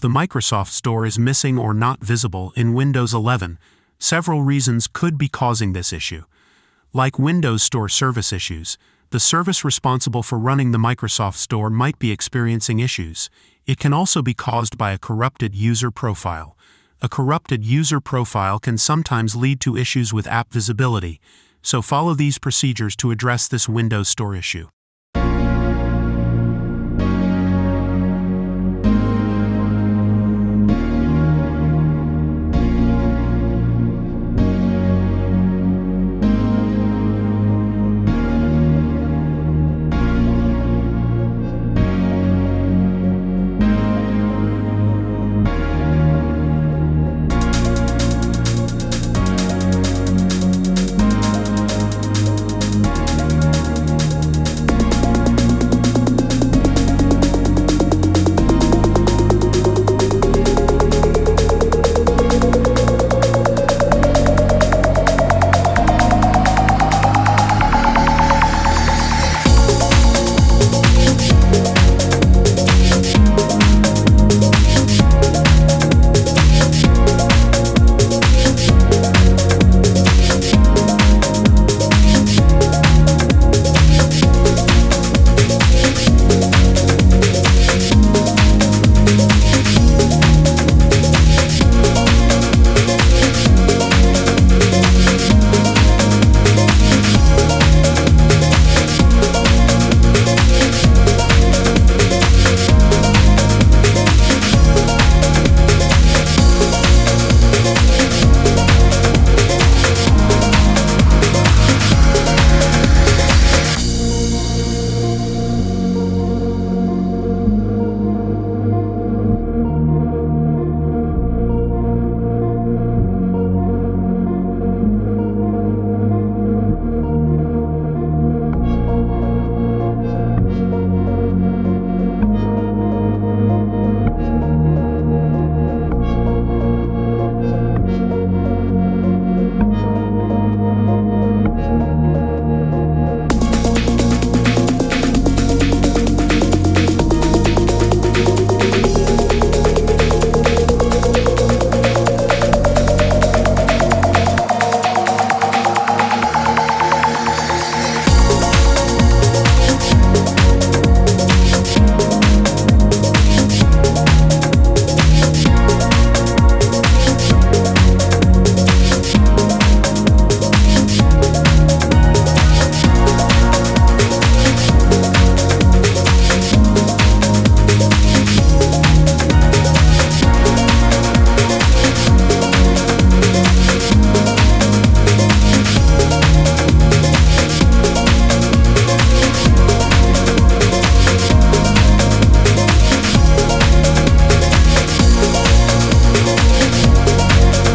the Microsoft Store is missing or not visible in Windows 11, several reasons could be causing this issue. Like Windows Store service issues, the service responsible for running the Microsoft Store might be experiencing issues. It can also be caused by a corrupted user profile. A corrupted user profile can sometimes lead to issues with app visibility, so follow these procedures to address this Windows Store issue.